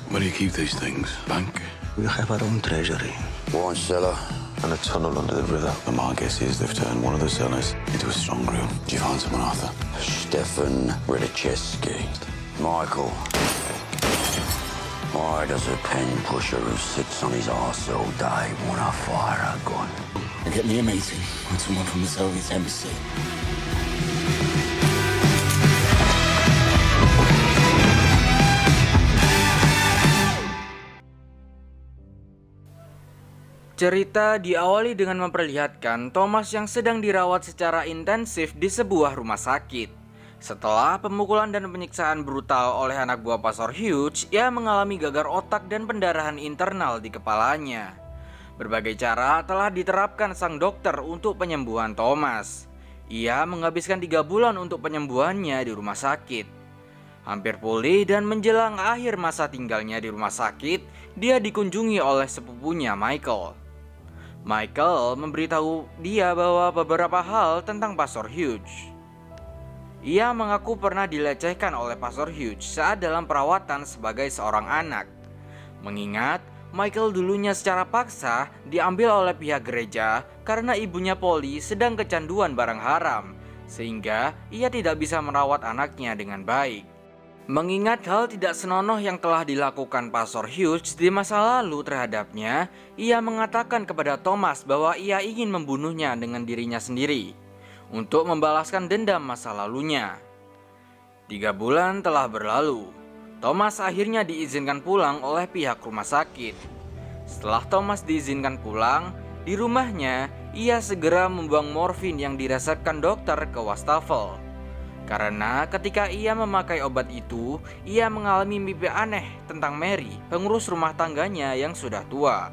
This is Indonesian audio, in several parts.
Where do you keep these things? Bank? We have our own treasury Wine cellar. and a tunnel under the river. The my guess is they've turned one of the cellars into a strong room. Did you find someone, Arthur? Stefan Redicheski. Michael. Why does a pen pusher who sits on his arse all day want to fire a gun? Get me a meeting with someone from the Soviet embassy. Cerita diawali dengan memperlihatkan Thomas yang sedang dirawat secara intensif di sebuah rumah sakit. Setelah pemukulan dan penyiksaan brutal oleh anak buah Pastor Hughes, ia mengalami gagar otak dan pendarahan internal di kepalanya. Berbagai cara telah diterapkan sang dokter untuk penyembuhan Thomas. Ia menghabiskan 3 bulan untuk penyembuhannya di rumah sakit. Hampir pulih dan menjelang akhir masa tinggalnya di rumah sakit, dia dikunjungi oleh sepupunya Michael. Michael memberitahu dia bahwa beberapa hal tentang Pastor Hughes. Ia mengaku pernah dilecehkan oleh Pastor Hughes saat dalam perawatan sebagai seorang anak. Mengingat Michael dulunya secara paksa diambil oleh pihak gereja karena ibunya Polly sedang kecanduan barang haram, sehingga ia tidak bisa merawat anaknya dengan baik. Mengingat hal tidak senonoh yang telah dilakukan Pastor Hughes di masa lalu terhadapnya, ia mengatakan kepada Thomas bahwa ia ingin membunuhnya dengan dirinya sendiri untuk membalaskan dendam masa lalunya. 3 bulan telah berlalu. Thomas akhirnya diizinkan pulang oleh pihak rumah sakit. Setelah Thomas diizinkan pulang, di rumahnya ia segera membuang morfin yang diresepkan dokter ke wastafel. Karena ketika ia memakai obat itu, ia mengalami mimpi aneh tentang Mary, pengurus rumah tangganya yang sudah tua.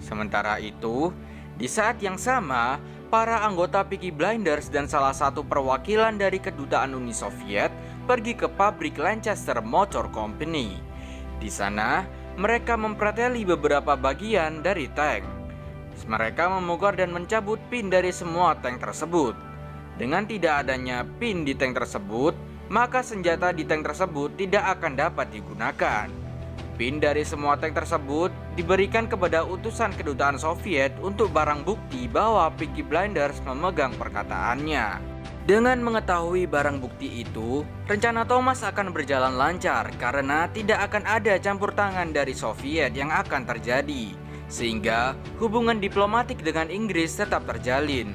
Sementara itu, di saat yang sama, para anggota Peaky Blinders dan salah satu perwakilan dari kedutaan Uni Soviet pergi ke pabrik Lancaster Motor Company. Di sana, mereka mempreteli beberapa bagian dari tank. Mereka membongkar dan mencabut pin dari semua tank tersebut. Dengan tidak adanya pin di tank tersebut, maka senjata di tank tersebut tidak akan dapat digunakan. Pin dari semua tank tersebut diberikan kepada utusan kedutaan Soviet untuk barang bukti bahwa Peaky Blinders memegang perkataannya. Dengan mengetahui barang bukti itu, rencana Thomas akan berjalan lancar karena tidak akan ada campur tangan dari Soviet yang akan terjadi, sehingga hubungan diplomatik dengan Inggris tetap terjalin.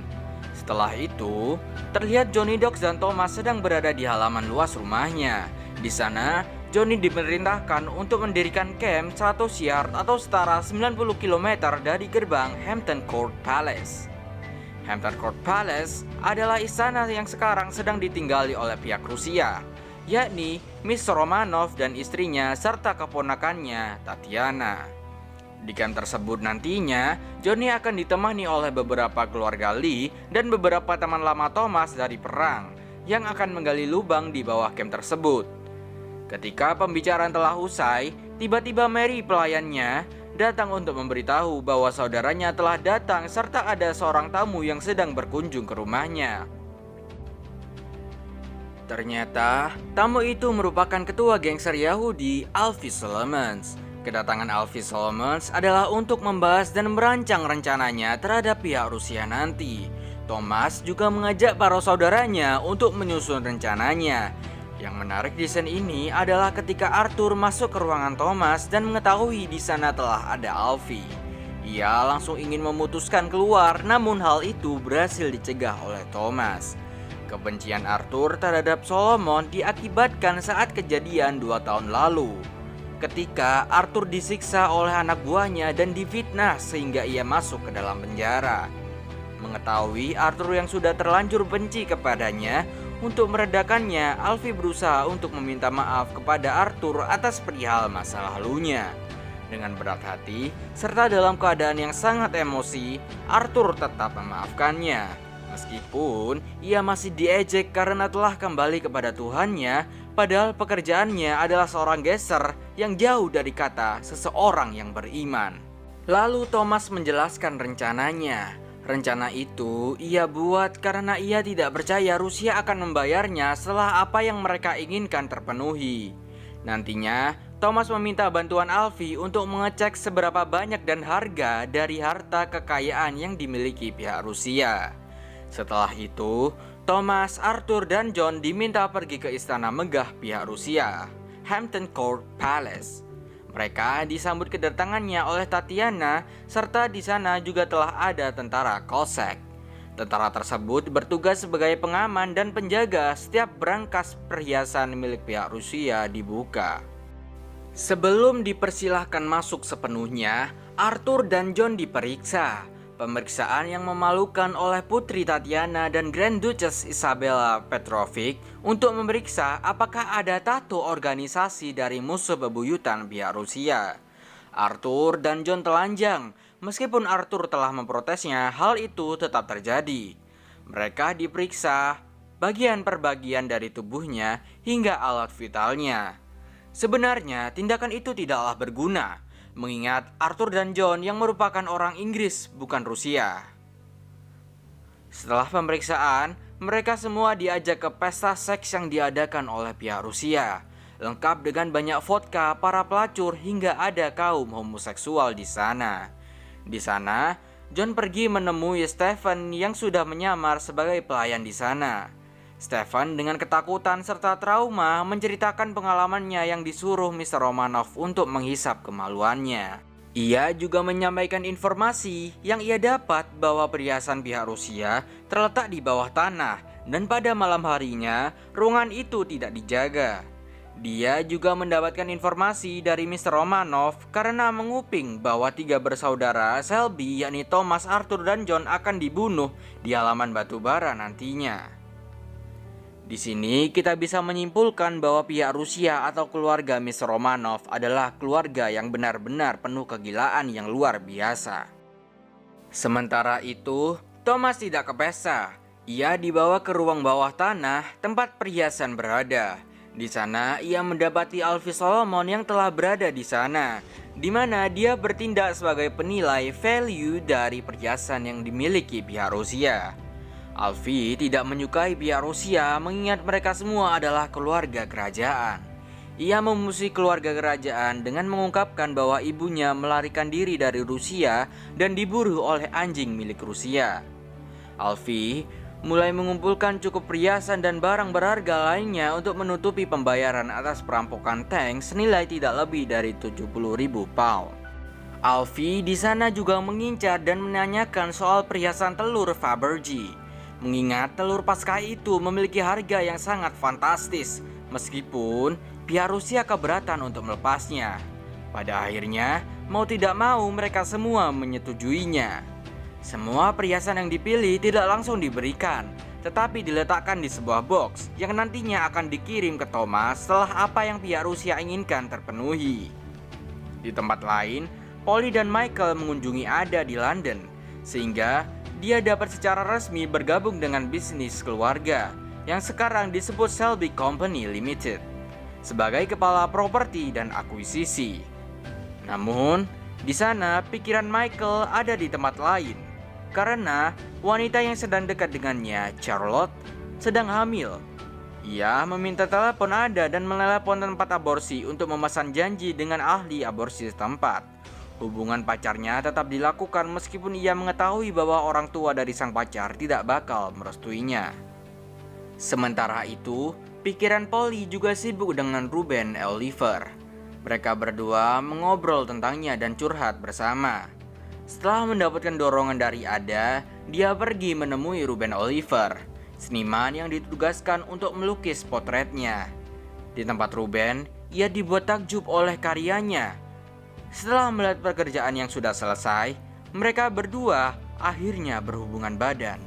Setelah itu, terlihat Johnny Dox dan Thomas sedang berada di halaman luas rumahnya. Di sana, Johnny diperintahkan untuk mendirikan camp 100 yard atau setara 90 km dari gerbang Hampton Court Palace. Hampton Court Palace adalah istana yang sekarang sedang ditinggali oleh pihak Rusia, yakni Miss Romanov dan istrinya serta keponakannya Tatiana. Di camp tersebut nantinya, Johnny akan ditemani oleh beberapa keluarga Lee dan beberapa teman lama Thomas dari perang yang akan menggali lubang di bawah camp tersebut. Ketika pembicaraan telah usai, tiba-tiba Mary pelayannya datang untuk memberitahu bahwa saudaranya telah datang serta ada seorang tamu yang sedang berkunjung ke rumahnya. Ternyata, tamu itu merupakan ketua gangster Yahudi, Alfie Solomons. Kedatangan Alfie Solomons adalah untuk membahas dan merancang rencananya terhadap pihak Rusia nanti. Thomas juga mengajak para saudaranya untuk menyusun rencananya. Yang menarik di scene ini adalah ketika Arthur masuk ke ruangan Thomas dan mengetahui di sana telah ada Alfie. Ia langsung ingin memutuskan keluar, namun hal itu berhasil dicegah oleh Thomas. Kebencian Arthur terhadap Solomon diakibatkan saat kejadian 2 tahun lalu, ketika Arthur disiksa oleh anak buahnya dan difitnah sehingga ia masuk ke dalam penjara. Mengetahui Arthur yang sudah terlanjur benci kepadanya, untuk meredakannya, Alfie berusaha untuk meminta maaf kepada Arthur atas perihal masa lalunya. Dengan berat hati, serta dalam keadaan yang sangat emosi, Arthur tetap memaafkannya. Meskipun ia masih diejek karena telah kembali kepada Tuhannya, padahal pekerjaannya adalah seorang geser yang jauh dari kata seseorang yang beriman. Lalu Thomas menjelaskan rencananya. Rencana itu ia buat karena ia tidak percaya Rusia akan membayarnya setelah apa yang mereka inginkan terpenuhi. Nantinya, Thomas meminta bantuan Alfie untuk mengecek seberapa banyak dan harga dari harta kekayaan yang dimiliki pihak Rusia. Setelah itu, Thomas, Arthur, dan John diminta pergi ke istana megah pihak Rusia, Hampton Court Palace. Mereka disambut kedatangannya oleh Tatiana, serta di sana juga telah ada tentara Cossack. Tentara tersebut bertugas sebagai pengaman dan penjaga setiap berangkas perhiasan milik pihak Rusia dibuka. Sebelum dipersilahkan masuk sepenuhnya, Arthur dan John diperiksa. Pemeriksaan yang memalukan oleh Putri Tatiana dan Grand Duchess Isabella Petrovic untuk memeriksa apakah ada tato organisasi dari musuh bebuyutan pihak Rusia. Arthur dan John telanjang. Meskipun Arthur telah memprotesnya, hal itu tetap terjadi. Mereka diperiksa bagian per bagian dari tubuhnya hingga alat vitalnya. Sebenarnya tindakan itu tidaklah berguna, mengingat Arthur dan John yang merupakan orang Inggris bukan Rusia. Setelah pemeriksaan, mereka semua diajak ke pesta seks yang diadakan oleh pihak Rusia, lengkap dengan banyak vodka, para pelacur, hingga ada kaum homoseksual di sana. Di sana, John pergi menemui Stephen yang sudah menyamar sebagai pelayan di sana. Stephen dengan ketakutan serta trauma menceritakan pengalamannya yang disuruh Mr. Romanov untuk menghisap kemaluannya. Ia juga menyampaikan informasi yang ia dapat bahwa perhiasan pihak Rusia terletak di bawah tanah dan pada malam harinya ruangan itu tidak dijaga. Dia juga mendapatkan informasi dari Mr. Romanov karena menguping bahwa 3 bersaudara Selby yakni Thomas, Arthur, dan John akan dibunuh di halaman batubara nantinya. Di sini kita bisa menyimpulkan bahwa pihak Rusia atau keluarga Mr. Romanov adalah keluarga yang benar-benar penuh kegilaan yang luar biasa. Sementara itu, Thomas tidak ke pesta. Ia dibawa ke ruang bawah tanah tempat perhiasan berada. Di sana ia mendapati Alfie Solomon yang telah berada di sana, di mana dia bertindak sebagai penilai value dari perhiasan yang dimiliki pihak Rusia. Alfie tidak menyukai pihak Rusia mengingat mereka semua adalah keluarga kerajaan. Ia memusuhi keluarga kerajaan dengan mengungkapkan bahwa ibunya melarikan diri dari Rusia dan diburu oleh anjing milik Rusia. Alfie mulai mengumpulkan cukup perhiasan dan barang berharga lainnya untuk menutupi pembayaran atas perampokan tank senilai tidak lebih dari 70.000 pound. Alfie di sana juga mengincar dan menanyakan soal perhiasan telur Fabergé. Mengingat telur Paskai itu memiliki harga yang sangat fantastis, meskipun pihak Rusia keberatan untuk melepasnya. Pada akhirnya, mau tidak mau mereka semua menyetujuinya. Semua perhiasan yang dipilih tidak langsung diberikan, tetapi diletakkan di sebuah box yang nantinya akan dikirim ke Thomas setelah apa yang pihak Rusia inginkan terpenuhi. Di tempat lain, Polly dan Michael mengunjungi Ada di London, sehingga dia dapat secara resmi bergabung dengan bisnis keluarga yang sekarang disebut Selby Company Limited sebagai kepala properti dan akuisisi. Namun, di sana pikiran Michael ada di tempat lain karena wanita yang sedang dekat dengannya, Charlotte, sedang hamil. Ia meminta telepon Ada dan menelepon tempat aborsi untuk memesan janji dengan ahli aborsi setempat. Hubungan pacarnya tetap dilakukan meskipun ia mengetahui bahwa orang tua dari sang pacar tidak bakal merestuinya. Sementara itu, pikiran Polly juga sibuk dengan Ruben Oliver. Mereka berdua mengobrol tentangnya dan curhat bersama. Setelah mendapatkan dorongan dari Ada, dia pergi menemui Ruben Oliver, seniman yang ditugaskan untuk melukis potretnya. Di tempat Ruben, ia dibuat takjub oleh karyanya. Setelah melihat pekerjaan yang sudah selesai, mereka berdua akhirnya berhubungan badan.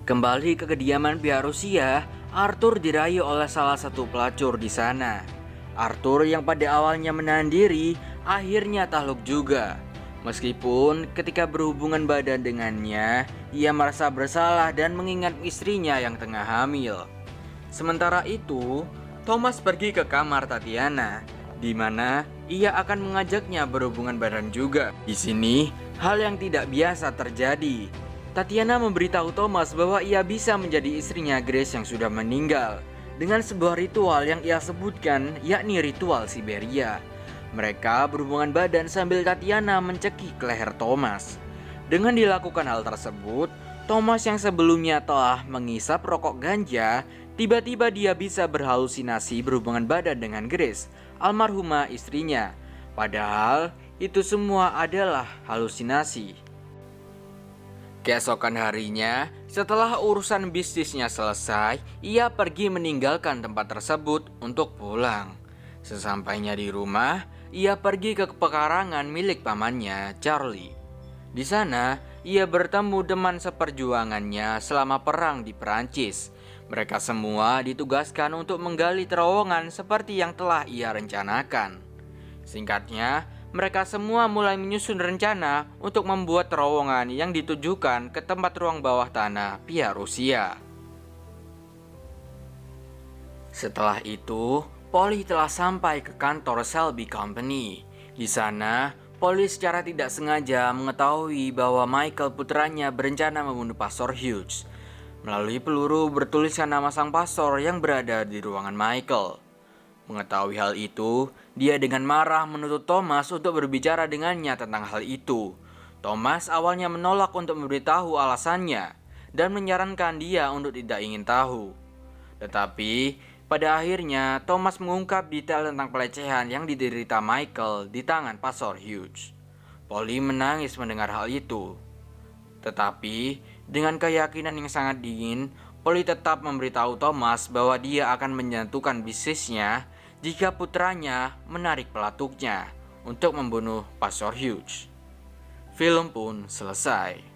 Kembali ke kediaman pihak Rusia, Arthur dirayu oleh salah satu pelacur di sana. Arthur yang pada awalnya menahan diri, akhirnya takluk juga. Meskipun ketika berhubungan badan dengannya, ia merasa bersalah dan mengingat istrinya yang tengah hamil. Sementara itu, Thomas pergi ke kamar Tatiana, di mana ia akan mengajaknya berhubungan badan juga. Di sini, hal yang tidak biasa terjadi. Tatiana memberitahu Thomas bahwa ia bisa menjadi istrinya Grace yang sudah meninggal, dengan sebuah ritual yang ia sebutkan, yakni ritual Siberia. Mereka berhubungan badan sambil Tatiana mencekik leher Thomas. Dengan dilakukan hal tersebut, Thomas yang sebelumnya telah mengisap rokok ganja, tiba-tiba dia bisa berhalusinasi berhubungan badan dengan Grace, almarhumah istrinya. Padahal itu semua adalah halusinasi. Keesokan harinya, setelah urusan bisnisnya selesai, ia pergi meninggalkan tempat tersebut untuk pulang. Sesampainya di rumah, ia pergi ke pekarangan milik pamannya, Charlie. Di sana, ia bertemu teman seperjuangannya selama perang di Perancis. Mereka semua ditugaskan untuk menggali terowongan seperti yang telah ia rencanakan. Singkatnya, mereka semua mulai menyusun rencana untuk membuat terowongan yang ditujukan ke tempat ruang bawah tanah pihak Rusia. Setelah itu, Polly telah sampai ke kantor Shelby Company. Di sana, Polly secara tidak sengaja mengetahui bahwa Michael putranya berencana membunuh Pastor Hughes. Melalui peluru bertuliskan nama sang pastor yang berada di ruangan Michael. Mengetahui hal itu, dia dengan marah menuntut Thomas untuk berbicara dengannya tentang hal itu. Thomas awalnya menolak untuk memberitahu alasannya dan menyarankan dia untuk tidak ingin tahu. Tetapi pada akhirnya Thomas mengungkap detail tentang pelecehan yang diderita Michael di tangan Pastor Hughes. Polly menangis mendengar hal itu. Tetapi dengan keyakinan yang sangat dingin, Polly tetap memberitahu Thomas bahwa dia akan menyatukan bisnisnya jika putranya menarik pelatuknya untuk membunuh Pastor Hughes. Film pun selesai.